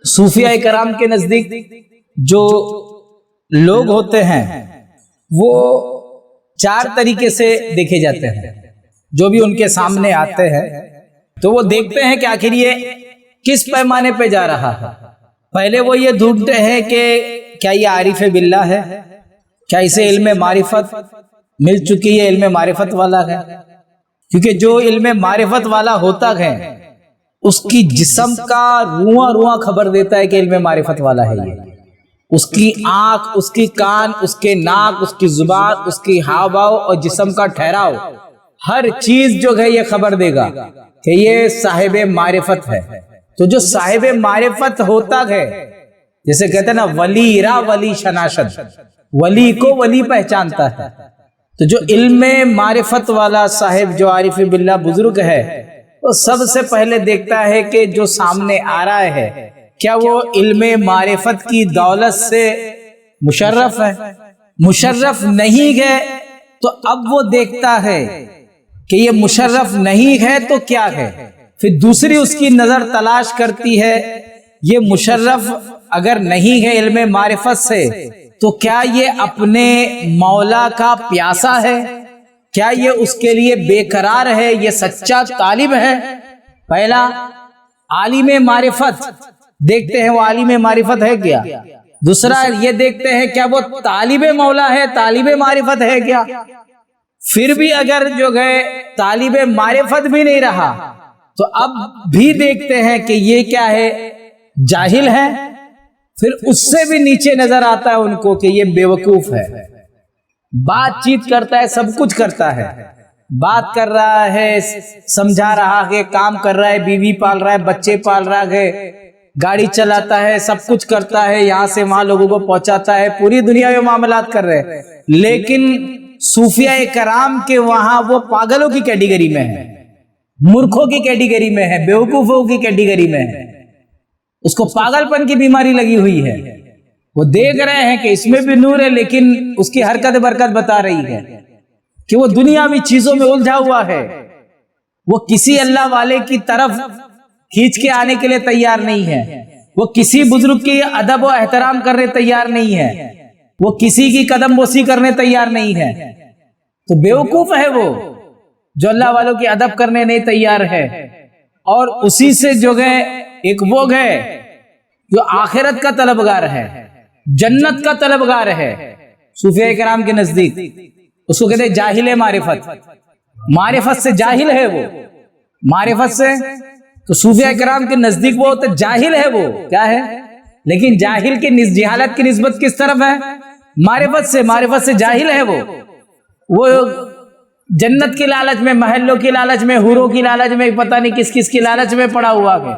صوفیاء کرام کے نزدیک جو لوگ ہوتے ہیں وہ چار طریقے سے دیکھے جاتے ہیں. جو بھی ان کے سامنے آتے ہیں تو وہ دیکھتے ہیں کہ آخر یہ کس پیمانے پہ جا رہا ہے. پہلے وہ یہ ڈھونڈتے ہیں کہ کیا یہ عارف باللہ ہے، کیا اسے علم معرفت مل چکی ہے، علم معرفت والا ہے. کیونکہ جو علم معرفت والا ہوتا ہے اس کی جسم کا رواں رواں خبر دیتا ہے کہ علم معرفت والا ہے. یہ اس کی آنکھ، اس کی کان، اس کے ناک، اس کی زبان، اس کی ہاؤ بھاؤ اور جسم کا ٹھہراؤ، ہر چیز جو ہے یہ خبر دے گا کہ یہ صاحب معرفت ہے. تو جو صاحب معرفت ہوتا ہے، جیسے کہتے ہیں نا ولی را ولی شناشد، ولی کو ولی پہچانتا ہے. تو جو علم معرفت والا صاحب جو عارف باللہ بزرگ ہے وہ سب سے پہلے دیکھتا ہے کہ جو سامنے آ رہا ہے کیا وہ علم معرفت کی دولت سے مشرف ہے. مشرف نہیں ہے تو اب وہ دیکھتا ہے کہ یہ مشرف نہیں ہے تو کیا ہے. پھر دوسری اس کی نظر تلاش کرتی ہے یہ مشرف اگر نہیں ہے علم معرفت سے تو کیا یہ اپنے مولا کا پیاسا ہے، کیا یہ اس کے لیے بے قرار ہے، یہ سچا طالب ہے. پہلا عالم معرفت دیکھتے ہیں وہ عالم معرفت ہے کیا. دوسرا یہ دیکھتے ہیں کیا وہ طالب مولا ہے، طالب معرفت ہے کیا. پھر بھی اگر جو ہے طالب معرفت بھی نہیں رہا تو اب بھی دیکھتے ہیں کہ یہ کیا ہے، جاہل ہے. پھر اس سے بھی نیچے نظر آتا ہے ان کو کہ یہ بیوقوف ہے. بات چیت کرتا ہے، سب کچھ کرتا ہے، بات کر رہا ہے، سمجھا رہا ہے، کام کر رہا ہے، بیوی پال رہا ہے، بچے پال رہا ہے، گاڑی چلاتا ہے، سب کچھ کرتا ہے، یہاں سے وہاں لوگوں کو پہنچاتا ہے، پوری دنیا میں معاملات کر رہے ہیں. لیکن صوفیاء کرام کے وہاں وہ پاگلوں کی کیٹیگری میں ہے، مورکھوں کی کیٹیگری میں ہے، بیوقوفوں کی کیٹیگری میں ہے. اس کو پاگل پن کی بیماری لگی ہوئی ہے. وہ دیکھ رہے ہیں کہ اس میں بھی نور ہے لیکن اس کی حرکت برکت بتا رہی ہے کہ وہ دنیاوی چیزوں میں الجھا ہوا ہے. وہ کسی اللہ والے کی طرف کھینچ کے آنے کے لیے تیار نہیں ہے، وہ کسی بزرگ کی ادب و احترام کرنے تیار نہیں ہے، وہ کسی کی قدم بوسی کرنے تیار نہیں ہے. تو بیوقوف ہے وہ جو اللہ والوں کی ادب کرنے نہیں تیار ہے. اور اسی سے جو ہے ایک وہ ہے جو آخرت کا طلبگار ہے، جنت کا طلبگار ہے. صوفیاء کرام کے نزدیک اس کو کہتے ہیں جاہل معرفت. معرفت سے جاہل ہے وہ، معرفت سے. تو صوفیاء کرام کے نزدیک وہ ہوتا جاہل ہے، وہ کیا ہے. لیکن جاہل کی جہالت کی نسبت کس طرف ہے؟ معرفت سے. معرفت سے جاہل ہے وہ جنت کی لالچ میں، محلوں کی لالچ میں، حوروں کی لالچ میں، پتہ نہیں کس کس کی لالچ میں پڑا ہوا ہے.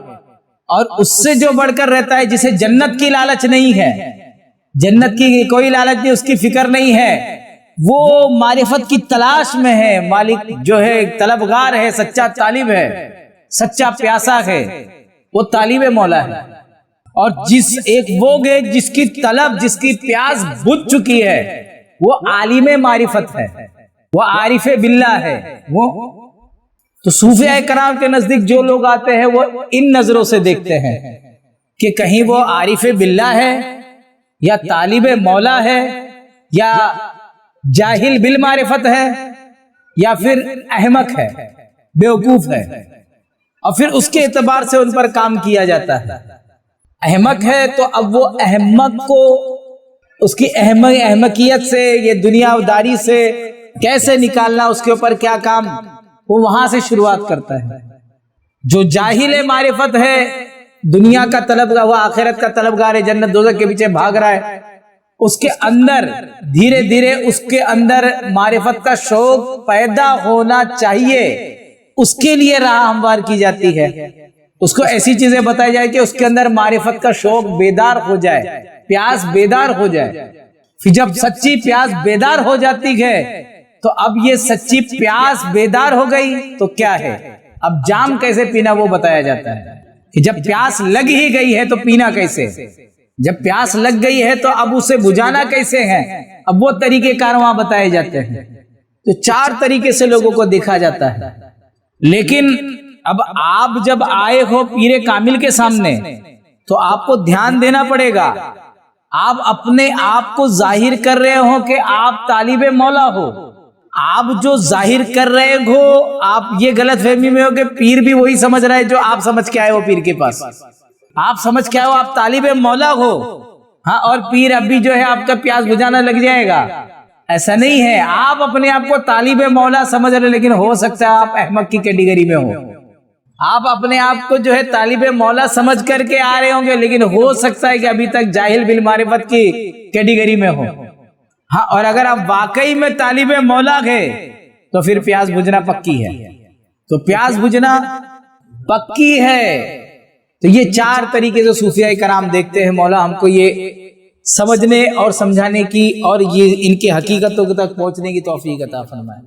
اور اس سے جو بڑھ کر رہتا ہے جسے جنت کی لالچ نہیں ہے، جنت کی کوئی لالچ نہیں، اس کی فکر نہیں ہے، وہ معرفت کی تلاش میں ہے. مالک جو ہے طلبگار ہے، سچا طالب ہے، سچا پیاسا ہے، وہ طالب مولا ہے. اور جس ایک وہ ہے جس کی طلب، جس کی پیاس بجھ چکی ہے، وہ عالم معرفت ہے، وہ عارف باللہ ہے. وہ تو صوفیاء کرام کے نزدیک جو لوگ آتے ہیں وہ ان نظروں سے دیکھتے ہیں کہ کہیں وہ عارف باللہ ہے یا طالب مولا ہے یا جاہل بالمعرفت ہے یا پھر احمق ہے، بیوقوف ہے. اور پھر اس کے اعتبار سے ان پر کام کیا جاتا ہے. احمق ہے تو اب وہ احمق کو اس کی احمقیت سے، یہ دنیا داری سے کیسے نکالنا، اس کے اوپر کیا کام، وہ وہاں سے شروعات کرتا ہے. جو جاہل معرفت ہے، دنیا کا طلبگار، وہ آخرت کا طلبگار ہے، جنت دوزخ کے پیچھے بھاگ رہا ہے، اس کے اندر دھیرے دھیرے اس کے اندر معرفت کا شوق پیدا ہونا چاہیے. اس کے لیے راہ ہموار کی جاتی ہے. اس کو ایسی چیزیں بتائی جائے کہ اس کے اندر معرفت کا شوق بیدار ہو جائے، پیاس بیدار ہو جائے. پھر جب سچی پیاس بیدار ہو جاتی ہے تو اب یہ سچی پیاس بیدار ہو گئی تو کیا ہے، اب جام کیسے پینا وہ بتایا جاتا ہے کہ جب پیاس لگ ہی گئی ہے تو پینا کیسے، جب پیاس لگ گئی ہے تو اب اسے بجھانا کیسے ہے، اب وہ طریقے کار وہاں بتائے جاتے ہیں. تو چار طریقے سے لوگوں کو دیکھا جاتا ہے. لیکن اب آپ جب آئے ہو پیر کامل کے سامنے تو آپ کو دھیان دینا پڑے گا. آپ اپنے آپ کو ظاہر کر رہے ہو کہ آپ طالب مولا ہو. آپ جو ظاہر کر رہے ہو، آپ یہ غلط فہمی میں ہو کہ پیر بھی وہی سمجھ رہا ہے جو آپ سمجھ کے آئے ہو پیر کے پاس. آپ سمجھ کے آئے ہو آپ طالب مولا ہو، ہاں، اور پیر ابھی جو ہے آپ کا پیاس بجھانا لگ جائے گا. ایسا نہیں ہے. آپ اپنے آپ کو طالب مولا سمجھ رہے، لیکن ہو سکتا ہے آپ احمق کی کیٹیگری میں ہو. آپ اپنے آپ کو جو ہے طالب مولا سمجھ کر کے آ رہے ہوں گے، لیکن ہو سکتا ہے کہ ابھی تک جاہل بالمعرفت کی کیٹیگری میں ہو. ہاں، اور اگر آپ واقعی میں طالب مولا ہے تو پھر پیاس بجھنا پکی ہے. تو پیاس بجھنا پکی ہے. تو یہ 4 طریقے سے صوفیاء کرام دیکھتے ہیں. مولا ہم کو یہ سمجھنے اور سمجھانے کی اور یہ ان کی حقیقتوں تک پہنچنے کی توفیق عطا فرمائے.